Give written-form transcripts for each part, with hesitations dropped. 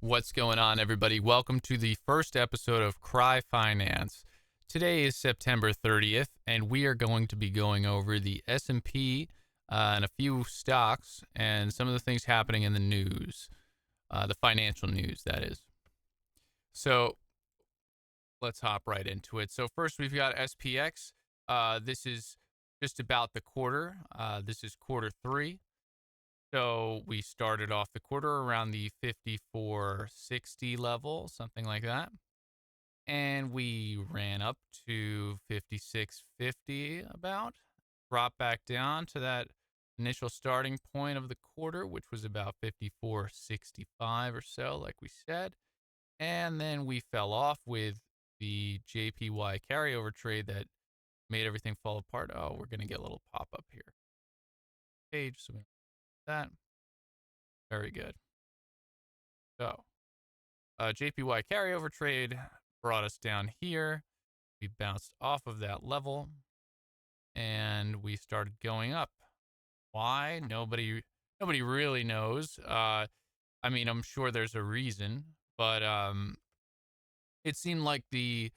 What's going on, everybody? Welcome to the first episode of Kry Finance. Today is September 30th, and we are going to be going over the S&P and a few stocks and some of the things happening in the news, the financial news, that is. So let's hop right into it. So first, we've got SPX. This is just about the quarter. This is quarter three. So we started off the quarter around the 54.60 level, something like that. And we ran up to 56.50 about, dropped back down to that initial starting point of the quarter, which was about 54.65 or so, like we said. And then we fell off with the JPY carryover trade that made everything fall apart. Oh, we're going to get a little pop up here. Page, so that. Very good. So, JPY carryover trade brought us down here. We bounced off of that level and we started going up. Why? Nobody really knows. I mean, I'm sure there's a reason, but it seemed like the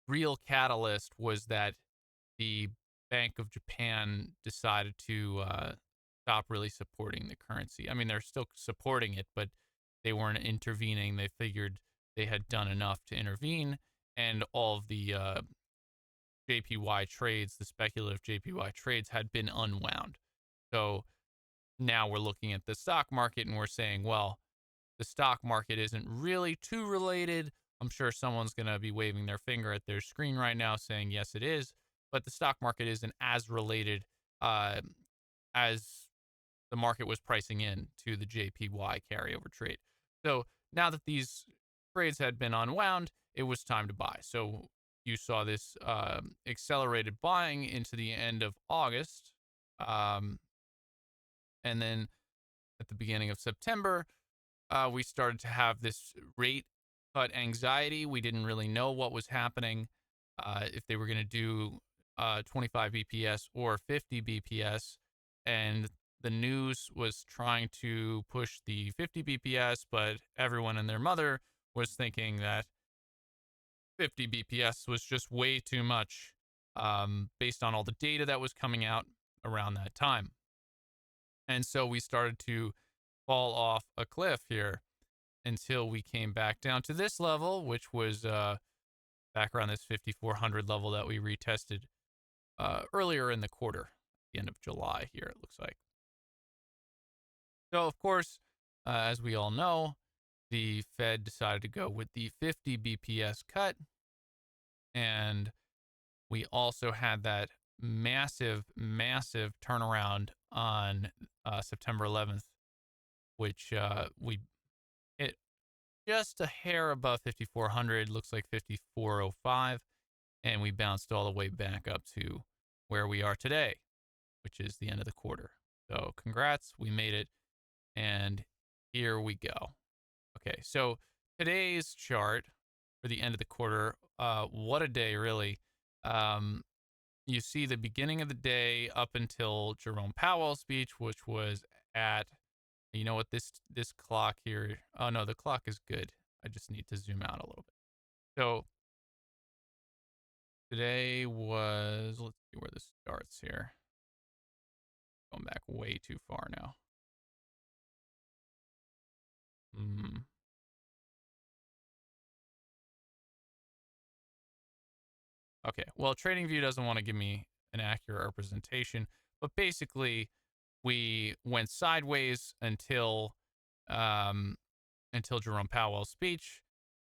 real catalyst was that the Bank of Japan decided to stop really supporting the currency. I mean, they're still supporting it, but they weren't intervening. They figured they had done enough to intervene, and all of the JPY trades, the speculative JPY trades, had been unwound. So now we're looking at the stock market and we're saying, well, the stock market isn't really too related. I'm sure someone's going to be waving their finger at their screen right now saying, yes, it is. But the stock market isn't as related as the market was pricing in to the JPY carryover trade. So now that these trades had been unwound, it was time to buy. So you saw this accelerated buying into the end of August. And then at the beginning of September, we started to have this rate cut anxiety. We didn't really know what was happening, if they were going to do 25 BPS or 50 BPS. And the news was trying to push the 50 BPS, but everyone and their mother was thinking that 50 BPS was just way too much, based on all the data that was coming out around that time. And so we started to fall off a cliff here until we came back down to this level, which was back around this 5,400 level that we retested earlier in the quarter, the end of July here, it looks like. So, of course, as we all know, the Fed decided to go with the 50 BPS cut. And we also had that massive turnaround on September 11th, which we hit just a hair above 5,400, looks like 5,405, and we bounced all the way back up to where we are today, which is the end of the quarter. So congrats, we made it, and here we go. Okay, so today's chart for the end of the quarter, what a day, really. You see the beginning of the day up until Jerome Powell's speech, which was at, you know what, this clock here, oh no, the clock is good. I just need to zoom out a little bit. So today was, let's see where this starts here. Going back way too far now. Okay, well, TradingView doesn't want to give me an accurate representation, but basically we went sideways until Jerome Powell's speech,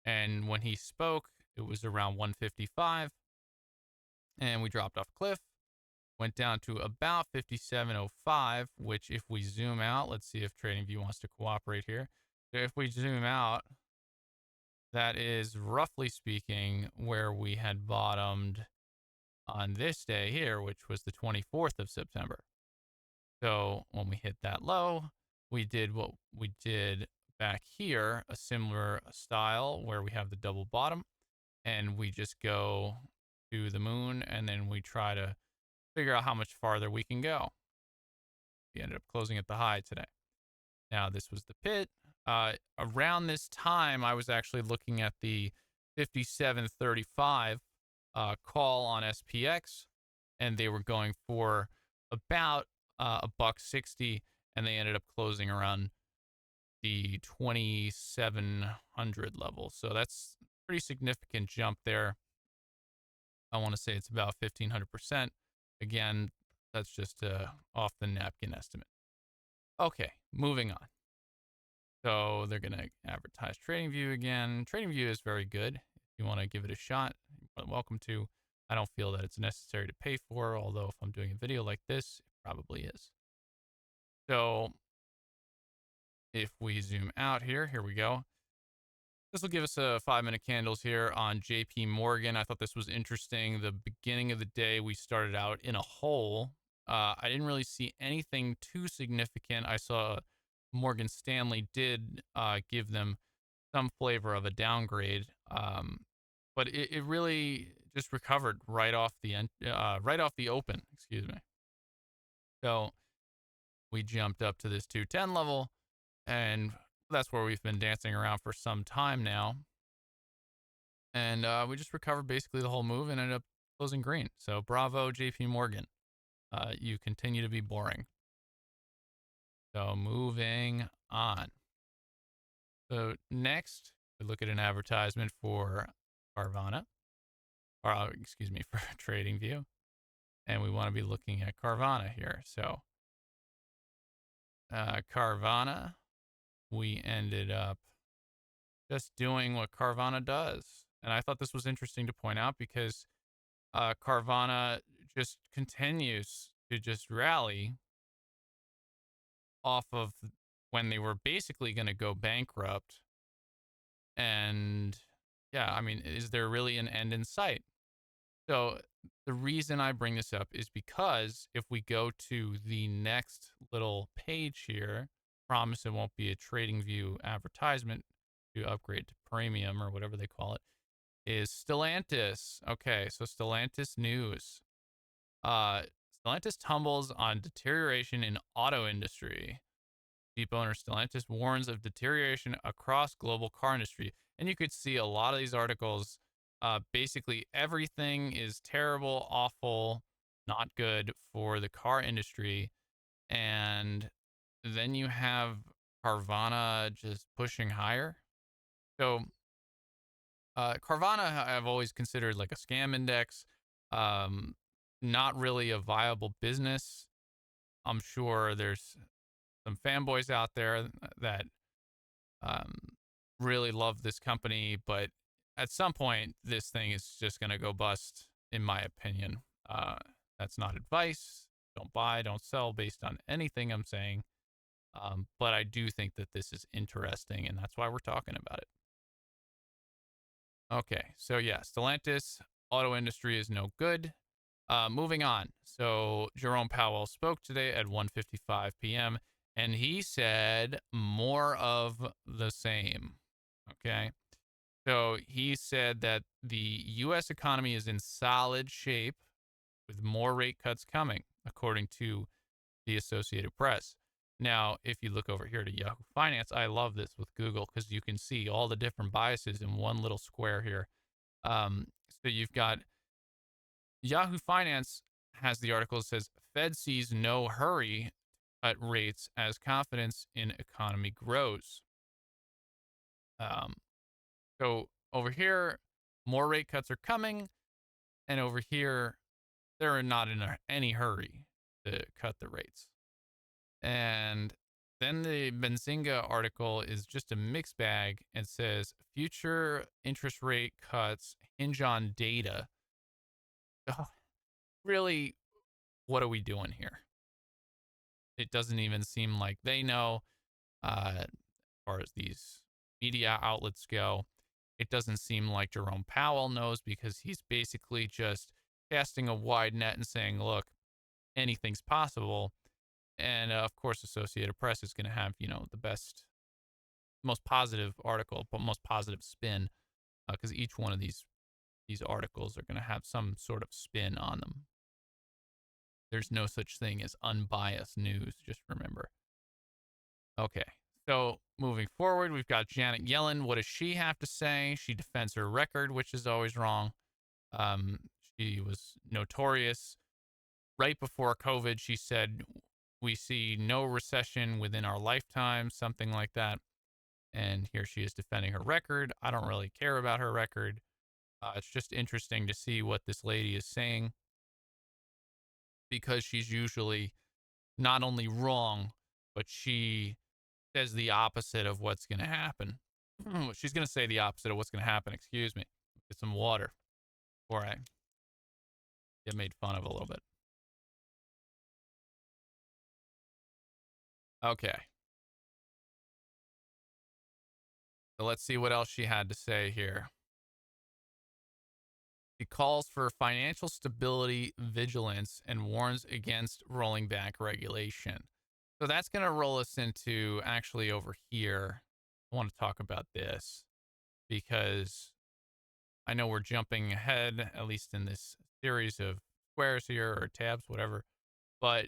and when he spoke, it was around 155, and we dropped off a cliff, went down to about 57.05, which if we zoom out, let's see if TradingView wants to cooperate here. So if we zoom out, that is roughly speaking where we had bottomed on this day here, which was the 24th of September. So when we hit that low, we did what we did back here, a similar style where we have the double bottom, and we just go to the moon, and then we try to figure out how much farther we can go. We ended up closing at the high today. Now, this was the pit. Around this time, I was actually looking at the 57.35 call on SPX, and they were going for about a buck 60, and they ended up closing around the 2700 level. So that's a pretty significant jump there. I want to say it's about 1500%. Again, that's just off the napkin estimate. Okay, moving on. So they're going to advertise TradingView again. TradingView is very good. If you want to give it a shot, you're welcome to. I don't feel that it's necessary to pay for, although if I'm doing a video like this, it probably is. So if we zoom out here we go. This will give us a 5-minute candles here on JP Morgan. I thought this was interesting. The beginning of the day, we started out in a hole. I didn't really see anything too significant. I saw Morgan Stanley did give them some flavor of a downgrade, but it really just recovered right off the right off the open. Excuse me. So we jumped up to this 210 level, and that's where we've been dancing around for some time now. And we just recovered basically the whole move and ended up closing green. So bravo, JP Morgan. You continue to be boring. So moving on. So next, we look at an advertisement for Carvana, or excuse me, for TradingView. And we want to be looking at Carvana here. So Carvana, we ended up just doing what Carvana does. And I thought this was interesting to point out because Carvana just continues to just rally off of when they were basically going to go bankrupt. And yeah, I mean, is there really an end in sight? So the reason I bring this up is because if we go to the next little page here, promise it won't be a TradingView advertisement to upgrade to premium or whatever they call it, is Stellantis. Okay, so Stellantis news. Stellantis tumbles on deterioration in auto industry. Jeep owner Stellantis warns of deterioration across global car industry. And you could see a lot of these articles. Basically, everything is terrible, awful, not good for the car industry. And then you have Carvana just pushing higher. So Carvana, I've always considered like a scam index, not really a viable business. I'm sure there's some fanboys out there that um, really love this company, but at some point, this thing is just going to go bust, in my opinion. That's not advice. Don't buy, don't sell based on anything I'm saying. But I do think that this is interesting, and that's why we're talking about it. Okay, so yeah, Stellantis, auto industry is no good. Moving on. So Jerome Powell spoke today at 1:55 p.m. and he said more of the same. Okay. So he said that the U.S. economy is in solid shape with more rate cuts coming, according to the Associated Press. Now, if you look over here to Yahoo Finance, I love this with Google because you can see all the different biases in one little square here. So you've got Yahoo Finance has the article that says Fed sees no hurry cut rates as confidence in economy grows. Um, so over here, more rate cuts are coming, and over here, they're not in any hurry to cut the rates. And then the Benzinga article is just a mixed bag and says future interest rate cuts hinge on data. Oh, really, what are we doing here? It doesn't even seem like they know. As far as these media outlets go, it doesn't seem like Jerome Powell knows because he's basically just casting a wide net and saying, look, anything's possible. And of course, Associated Press is going to have, the best, most positive article, but most positive spin because each one of these articles are going to have some sort of spin on them. There's no such thing as unbiased news, just remember. Okay, so moving forward, we've got Janet Yellen. What does she have to say? She defends her record, which is always wrong. Um, she was notorious right before COVID. She said, "We see no recession within our lifetime," something like that. And here she is defending her record. I don't really care about her record. It's just interesting to see what this lady is saying because she's usually not only wrong, but she says the opposite of what's going to happen. She's going to say the opposite of what's going to happen. Excuse me. Get some water before I get made fun of a little bit. Okay. So let's see what else she had to say here. She calls for financial stability, vigilance, and warns against rolling back regulation. So that's going to roll us into actually over here. I want to talk about this because I know we're jumping ahead, at least in this series of squares here or tabs, whatever. But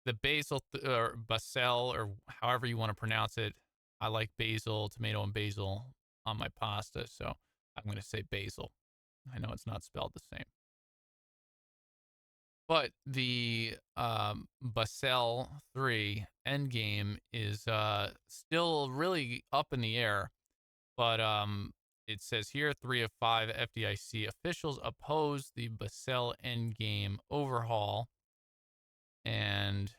the basil or basil or however you want to pronounce it, I like basil, tomato, and basil on my pasta. So I'm going to say basil. I know it's not spelled the same. But the Basel 3 endgame is still really up in the air. But it says here 3 of 5 FDIC officials oppose the Basel endgame overhaul and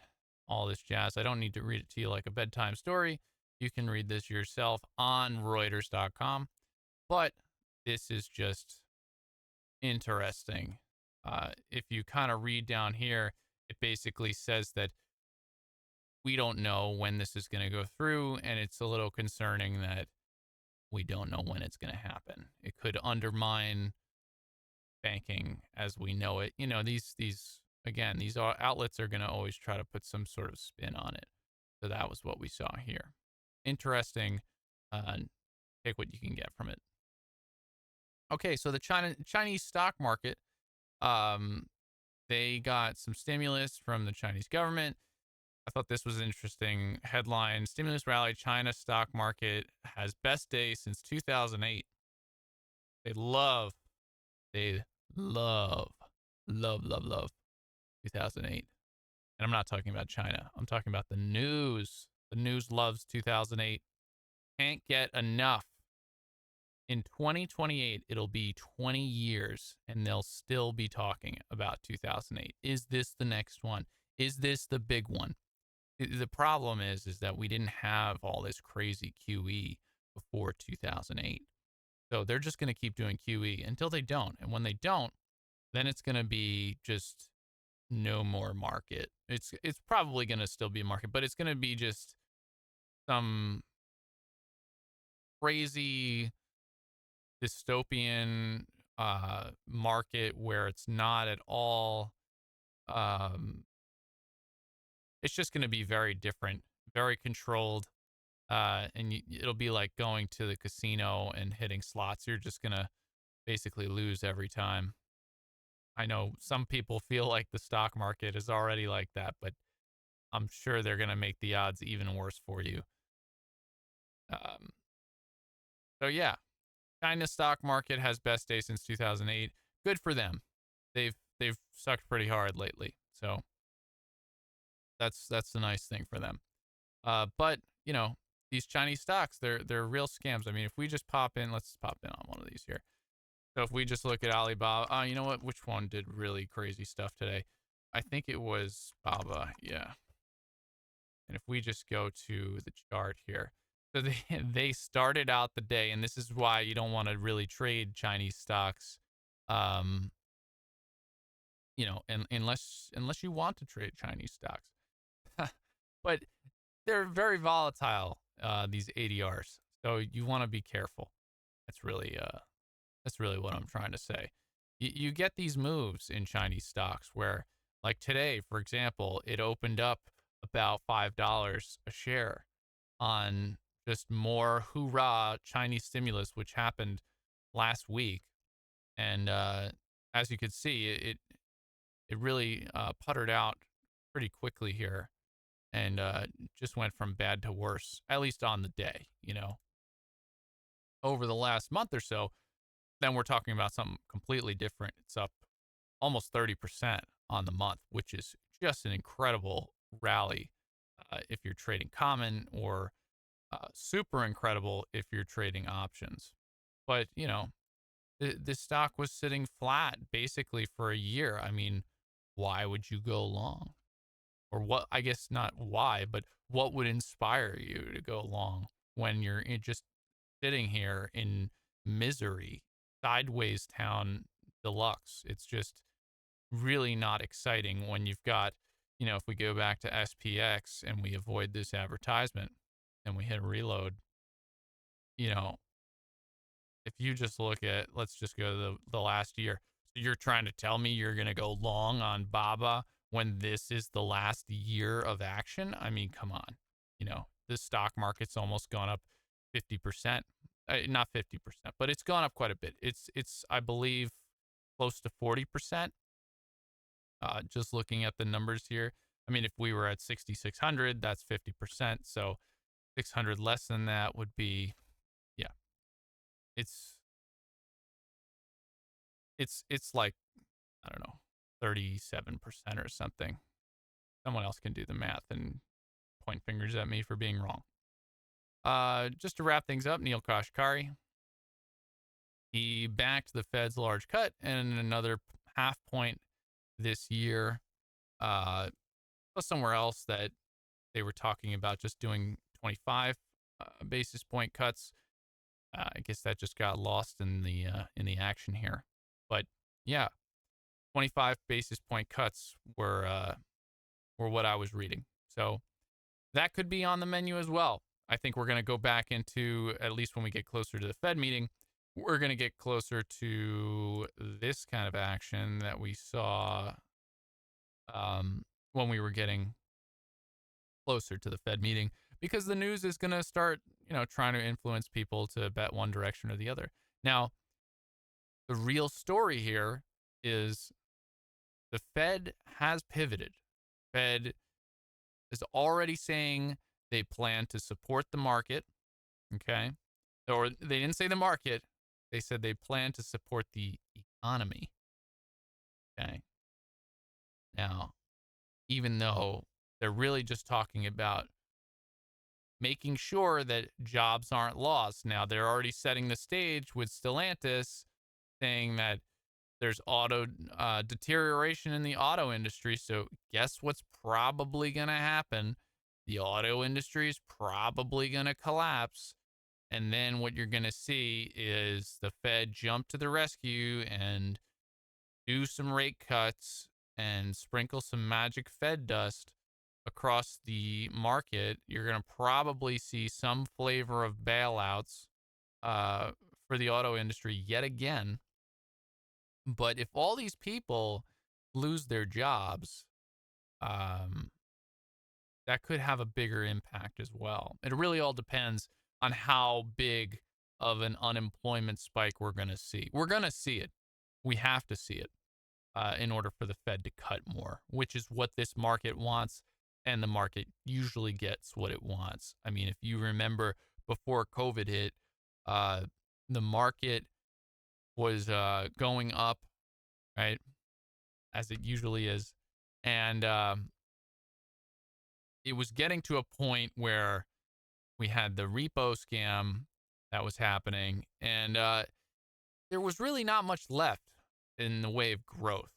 all this jazz. I don't need to read it to you like a bedtime story. You can read this yourself on Reuters.com. But this is just interesting. If you kind of read down here, it basically says that we don't know when this is going to go through, and it's a little concerning that we don't know when it's going to happen. It could undermine banking as we know it. You know, these again, these outlets are going to always try to put some sort of spin on it. So that was what we saw here. Interesting. Take what you can get from it. Okay, so the Chinese stock market, they got some stimulus from the Chinese government. I thought this was an interesting headline. Stimulus rally, China stock market has best day since 2008. They love, they love, love 2008. And I'm not talking about China. I'm talking about the news. The news loves 2008. Can't get enough. In 2028, it'll be 20 years and they'll still be talking about 2008. Is this the next one? Is this the big one? The problem is that we didn't have all this crazy QE before 2008. So they're just going to keep doing QE until they don't. And when they don't, then it's going to be just no more market. It's probably going to still be a market, but it's going to be just some crazy dystopian market where it's not at all it's just going to be very different, very controlled, and it'll be like going to the casino and hitting slots. You're just going to basically lose every time. I know some people feel like the stock market is already like that, but I'm sure they're going to make the odds even worse for you. um, so yeah, China's stock market has best day since 2008. Good for them. They've sucked pretty hard lately. So that's the nice thing for them. But you know, these Chinese stocks, they're real scams. I mean, if we just pop in, let's pop in on one of these here. So if we just look at Alibaba, you know what? Which one did really crazy stuff today? I think it was Baba. Yeah. And if we just go to the chart here, so they started out the day, and this is why you don't want to really trade Chinese stocks, you know, and unless you want to trade Chinese stocks, but they're very volatile. These ADRs, so you want to be careful. That's really what I'm trying to say. You get these moves in Chinese stocks where, like today, for example, it opened up about $5 a share on just more hoorah Chinese stimulus, which happened last week. And as you could see, it really puttered out pretty quickly here. and just went from bad to worse, at least on the day. Over the last month or so, then we're talking about something completely different. It's up almost 30% on the month, which is just an incredible rally if you're trading common, or super incredible if you're trading options. But, this stock was sitting flat basically for a year. I mean, why would you go long? Or what, I guess not why, but what would inspire you to go long when you're just sitting here in misery, sideways town deluxe? It's just really not exciting when you've got, if we go back to SPX and we avoid this advertisement and we hit reload, you know, if you just look at, let's just go to the last year. So you're trying to tell me you're going to go long on BABA when this is the last year of action? I mean, come on. The stock market's almost gone up 50%. Not 50%, but it's gone up quite a bit. It's I believe close to 40%. Just looking at the numbers here. I mean, if we were at 6,600, that's 50%. So 600 less than that would be, yeah, it's it's like, I don't know, 37% or something. Someone else can do the math and point fingers at me for being wrong. Just to wrap things up, Neil Kashkari, he backed the Fed's large cut and another half point this year. Plus somewhere else that they were talking about just doing 25 basis point cuts. I guess that just got lost in the action here. But yeah, 25 basis point cuts were what I was reading. So that could be on the menu as well. I think we're going to go back into, at least when we get closer to the Fed meeting, we're going to get closer to this kind of action that we saw when we were getting closer to the Fed meeting, because the news is going to start, trying to influence people to bet one direction or the other. Now, the real story here is the Fed has pivoted. Fed is already saying they plan to support the market. Okay. Or they didn't say the market. They said they plan to support the economy. Okay. Now, even though they're really just talking about making sure that jobs aren't lost. Now, they're already setting the stage with Stellantis, saying that there's auto deterioration in the auto industry. So guess what's probably going to happen? The auto industry is probably going to collapse. And then what you're going to see is the Fed jump to the rescue and do some rate cuts and sprinkle some magic Fed dust across the market. You're going to probably see some flavor of bailouts for the auto industry yet again. But if all these people lose their jobs, that could have a bigger impact as well. It really all depends on how big of an unemployment spike we're going to see. We're going to see it. We have to see it in order for the Fed to cut more, which is what this market wants. And the market usually gets what it wants. I mean, if you remember before COVID hit, the market was going up, right, as it usually is. And it was getting to a point where we had the repo scam that was happening. And there was really not much left in the way of growth.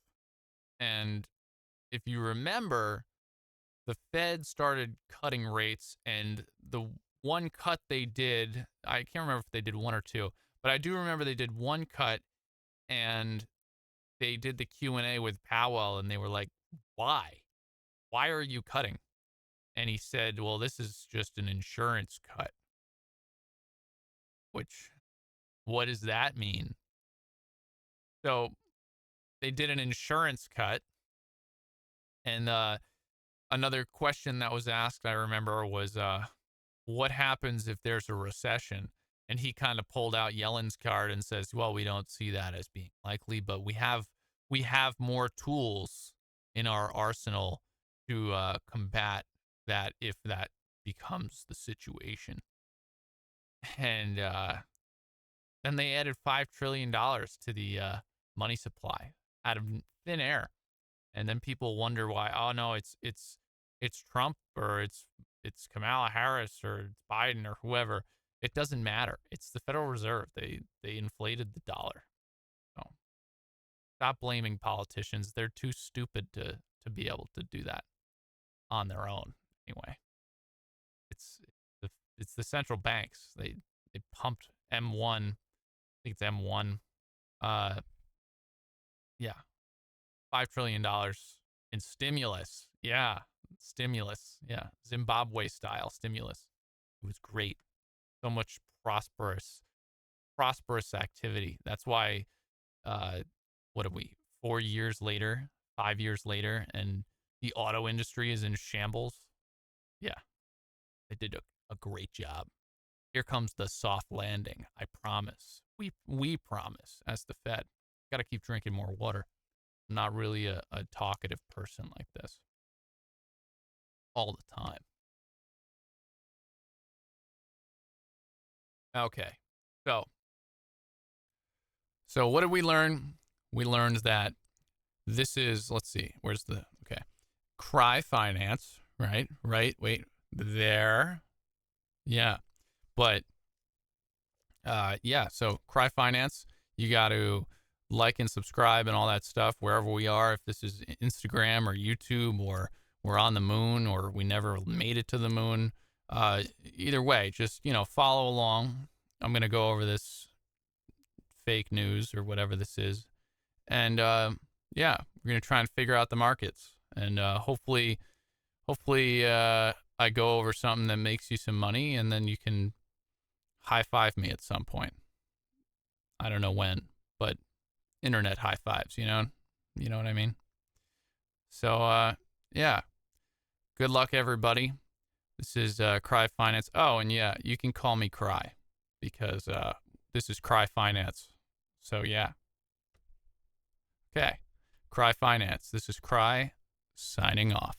And if you remember, the Fed started cutting rates, and the one cut they did, I can't remember if they did one or two, but I do remember they did one cut, and they did the Q&A with Powell, and they were like, why? Why are you cutting? And he said, well, this is just an insurance cut. Which, what does that mean? So they did an insurance cut, and another question that was asked, I remember, was what happens if there's a recession? And he kind of pulled out Yellen's card and says, well, we don't see that as being likely, but we have more tools in our arsenal to combat that if that becomes the situation. And then they added $5 trillion to the money supply out of thin air. And then people wonder why, oh no, it's Trump, or it's Kamala Harris, or it's Biden, or whoever. It doesn't matter. It's the Federal Reserve. They inflated the dollar. So stop blaming politicians. They're too stupid to be able to do that on their own. Anyway, it's the central banks. They pumped M1. I think it's M1. Yeah, $5 trillion in stimulus. Yeah, stimulus. Yeah, Zimbabwe style stimulus. It was great. So much prosperous activity. That's why. What are we? 4 years later, 5 years later, and the auto industry is in shambles. Yeah, they did a great job. Here comes the soft landing. I promise. We promise. As the Fed, got to keep drinking more water. I'm not really a talkative person like this all the time. Okay, so what did we learn? We learned that this is, let's see, where's the, okay, Kry Finance, right? Wait, there. Yeah. But, yeah, so Kry Finance, you got to like and subscribe and all that stuff wherever we are. If this is Instagram or YouTube, or we're on the moon, or we never made it to the moon, either way, just, follow along. I'm going to go over this fake news or whatever this is. And, yeah, we're going to try and figure out the markets. And hopefully I go over something that makes you some money, and then you can high five me at some point. I don't know when, but internet high fives, you know what I mean? So, yeah, good luck, everybody. This is Kry Finance. Oh, and yeah, you can call me Kry, because this is Kry Finance. So, yeah. Okay. Kry Finance. This is Kry signing off.